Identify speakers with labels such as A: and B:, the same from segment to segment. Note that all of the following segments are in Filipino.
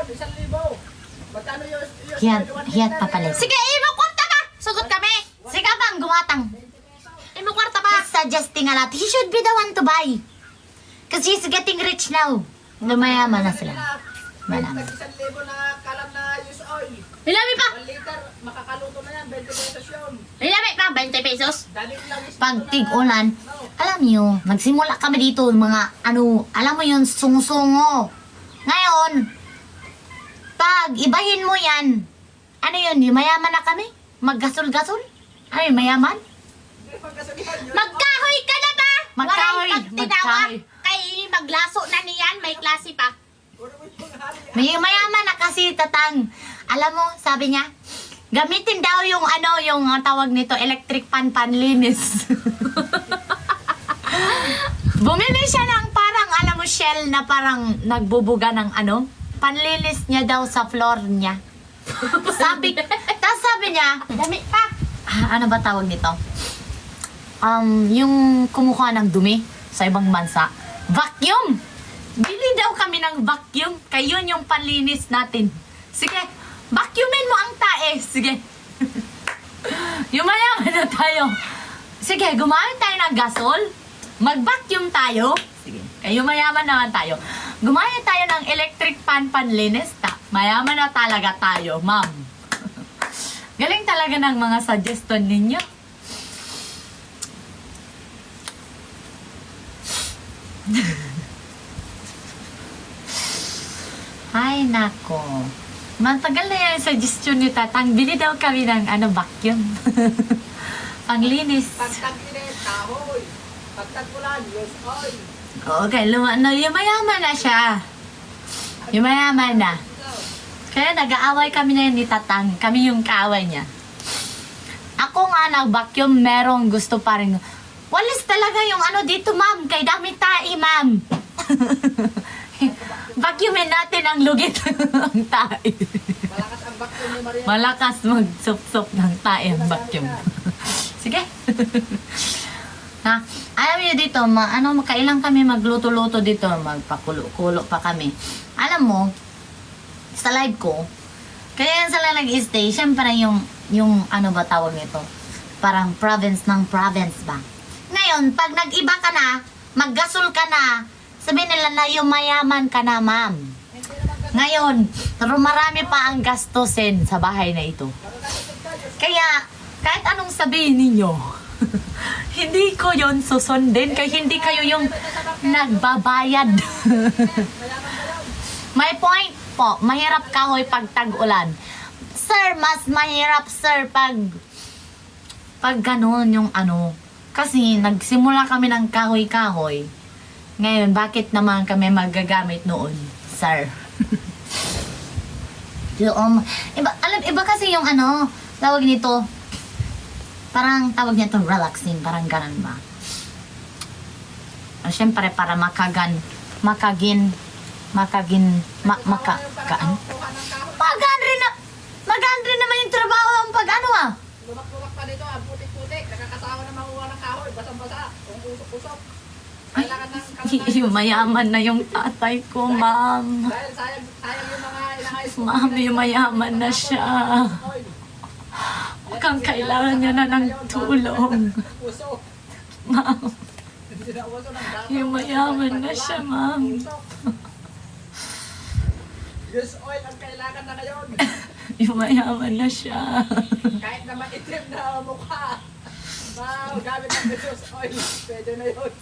A: yun, 1,000. Magkano yun?
B: Hiyat pa pala. Sige, imo kwarta pa! Sugot kami! Sige bang, gumatang. Imo kwarta pa! He's suggesting a lot. He should be the one to buy. Because he's getting rich now. Lumayaman na sila. Malaman.
A: 1,000 na kalam na use oil.
B: Ilami pa!
A: 1 liter, makakaluto na yan, 20 pesos yun.
B: Ilami pa, 20 pesos.
A: Dali lang is
B: Pag tig-ulan, alam niyo, nagsimula kami dito, mga alam mo yun, sungsungo. Ngayon, pag ibahin mo yan, ano yun, mayaman na kami? Maggasol-gasol? Ano yun, mayaman? Magkahoy ka na ba? Magkahoy, magkahoy. Kay maglaso na niyan, may klase pa. May mayaman na kasi tatang. Alam mo, sabi niya, gamitin daw yung yung tawag nito, electric pan panlinis. Bumili siya ng parang, alam mo, shell na parang nagbubuga ng panlinis niya daw sa floor niya. Tapos sabi niya, dami pa. Ano ba tawag nito? Yung kumukuha ng dumi sa ibang bansa. Vacuum! Bili daw kami ng vacuum. Kayo yung panlinis natin. Sige, vacuumin mo ang tae. Sige. Yumayaman na tayo. Sige, gumamit tayo ng gasol. Mag-vacuum tayo. Sige, kayo mayaman naman tayo. Gumamit tayo ng electric pan panlinis. Mayaman na talaga tayo, ma'am. Galing talaga ng mga suggestion ninyo. Ay, nako. Matagal na yung suggestion ni Tatang. Bili daw kami ng vacuum. Panglinis.
A: Pagtag-init, kahoy. Pagtag-ulan, use oil.
B: Okay, yumayaman na siya. Yumayaman na. Kaya nag-aaway kami na yun ni Tatang. Kami yung kaaway niya. Ako nga nag-vacuum, merong gusto pa rin. Walis talaga yung dito, ma'am. Kay dami tae, ma'am. Vacuumin natin ang lugit ng tae.
A: Malakas ang vacuum ni Maria.
B: Malakas mag-sup-sup ng tae ang vacuum. Sige. Ha? Alam niyo dito, makailang kami magluto-luto dito, magpakulo-kulo pa kami. Alam mo, sa live ko, kaya sila nag-stay, syempre yung ba tawag nito? Parang province ng province ba? Ngayon, pag nag-iba ka na, maggasol ka na, sabihin nila na yung mayaman ka na, ma'am. Ngayon, marami pa ang gastusin sa bahay na ito. Kaya, kahit anong sabihin ninyo, hindi ko yon susundin, kaya hindi kayo yung nagbabayad. May point po, mahirap kahoy pag tag-ulan. Sir, mas mahirap, sir, pag ganun yung kasi nagsimula kami ng kahoy-kahoy. Ngayon, bakit naman kami magagamit noon, sir? Iba kasi yung tawag nito, parang tawag nito relaxing, parang ganun ba? Siyempre, para magaan rin naman yung trabaho ang
A: Lumak-lumak pa dito, ang putik-putik. Nakakasawa na makuha ng kahoy, basang-basa. Kung usok-usok. Kailangan ng kalatayan.
B: Yung mayaman na yung tatay ko, ma'am.
A: Dahil sayang yung mga inaayos ko.
B: Ma'am, yung mayaman na siya. Mukhang kailangan niya na ng tulong.
A: Usok.
B: Ma'am,
A: Hindi na uso ng dapat.
B: yung mayaman na siya, ma'am.
A: Use oil ang kailangan na ngayon.
B: Yung mayaman na siya.
A: Kahit na maitim na mukha. Gamit ng use oil. Pwede na yun.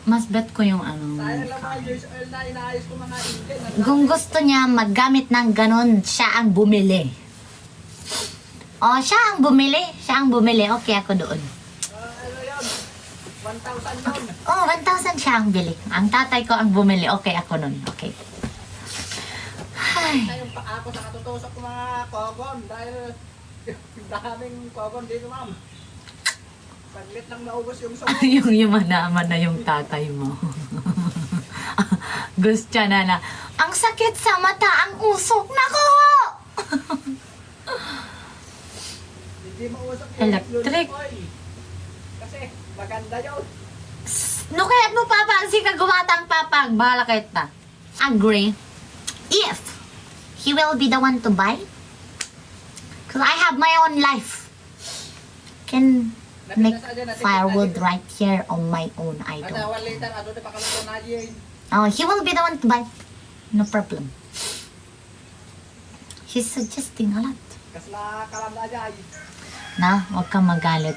B: Mas bet ko yung
A: Sayang lang mga use oil na inaayos ko mga ingin.
B: Kung gusto niya maggamit ng ganon, siya ang bumili. Siya ang bumili. Okay ako doon.
A: Ano yun? 1,000 yun.
B: 1,000 siya ang bili. Ang tatay ko ang bumili. Okay ako nun. Okay. Ay.
A: Yung ako sa katutusok ko mga kogon. Dahil daming kogon dito, ma'am. Paglit lang naubos yung sumong.
B: yung yumanaman na yung tatay mo. Gusto na. Ang sakit sa mata, ang usok. Nako!
A: Hindi mausok
B: Electric.
A: oil. Kasi maganda yun.
B: No, kaya't mo papansin ka gumatang papag. Bahala kahit na. Agree. if he will be the one to buy, because I have my own life, can make firewood right here on my own. I
A: Ada
B: don't.
A: 1 liter, ano na pakaluto na yun.
B: Oh, he will be the one to buy. No problem. He's suggesting a lot.
A: Kasla kalam na dyan.
B: Na, huwag kang magalit.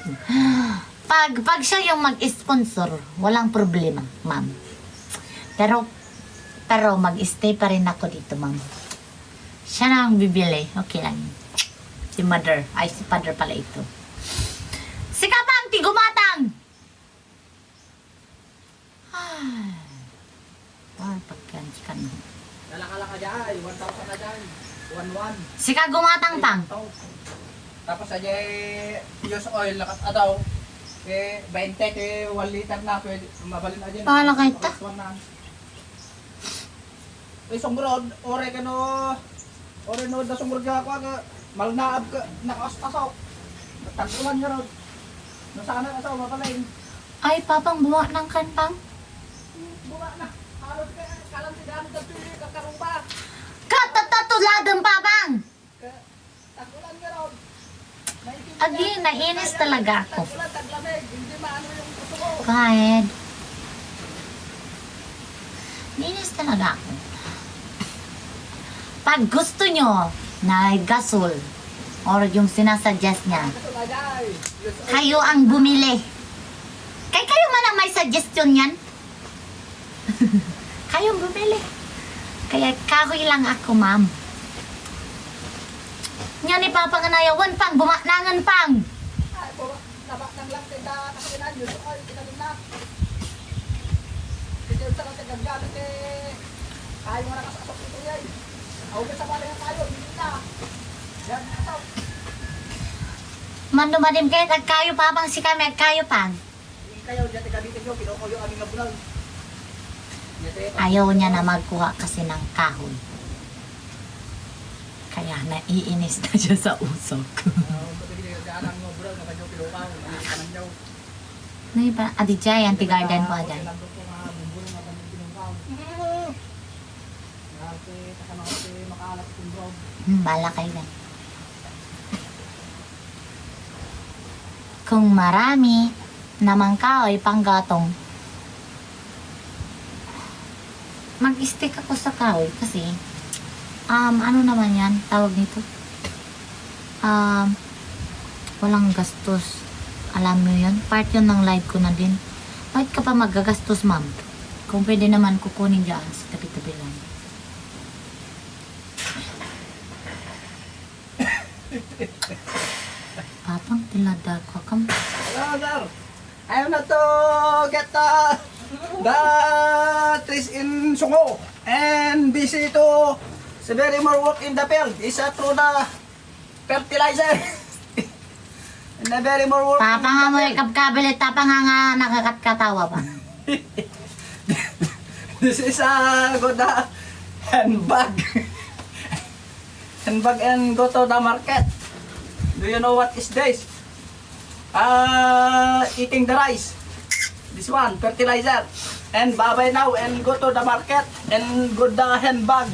B: Pag siya yung mag-sponsor, walang problema, ma'am. Pero mag-stay pa rin ako dito, ma'am. Siya na ang bibili. Okay lang. Si mother. Ay, si father pala ito. Si Kapang, tigumatang! Ay, pagkansikan mo.
A: Dalakala ka dyan, 1,000 na dyan. 1,100.
B: Si Kagumatang pang.
A: Tapos aja use oil lakat adaw. 20 ke 1 liter na pwede mabalin aja.
B: Pahala ka ita?
A: Sungrod, ore kano ore no da sungrod ka ka malnaab ka nakastasaw. Tagulan nga rod. No sana asaw mapalain.
B: Ay, papang buwa ng kanpang.
A: Buwa na. Halos ka kalam ti dami da pili ka karumba.
B: Katatatuladang papang!
A: Tagulan nga rod.
B: Agi, nainis talaga ako.
A: Tagulan taglamig, hindi maano yung gusto ko.
B: Kahit. Nainis talaga ako. Pag gusto nyo na gasol or yung sinasuggest niya, kayo ang bumili. Kayo man ang may suggestion yan. Kayong bumili. Kaya kahoy lang ako, ma'am. Nga ni Papa Nganayawan pang, bumaknangan pang.
A: Ay, nabak nang lang tinda kakinan yun. Ay, kita din na. Kita sa lang tinda gamit eh. Kayo nga nakasasok ito yan. Awag sa pala yung kayo, hindi na. Yan, asaw.
B: Manumadim kayo, kayo Papang si kami, kayo pang.
A: Hindi kayo, dyan gamitin nyo, pinukuyo aming nabunan.
B: Ayaw niya na magkuha kasi ng kahoy. Kaya naiinis na siya sa usok. Ano ba? Adijay, anti-garden po dyan. Bala kayo dyan. Kung marami namang kahoy panggatong, mag-stick ako sa kahoy kasi ano naman yan, tawag nito, walang gastos. Alam mo yun, part yun ng live ko na din. Bakit ka pa magagastos, ma'am? Kung pwede naman kukunin dyan sa tabi-tabi lang. Papang tilada ko kam.
A: Hello, sir. I am not to get the trees in Sungo and busy to very more work in the field. Is through the fertilizer. And the very more work
B: Papa nga mo
A: in the field.
B: ikabkabilit, tapa nga nakakatkatawa pa.
A: This is a good handbag. Handbag and go to the market. Do you know what is this? Eating the rice. This one, fertilizer. And babay now and go to the market and go the handbag.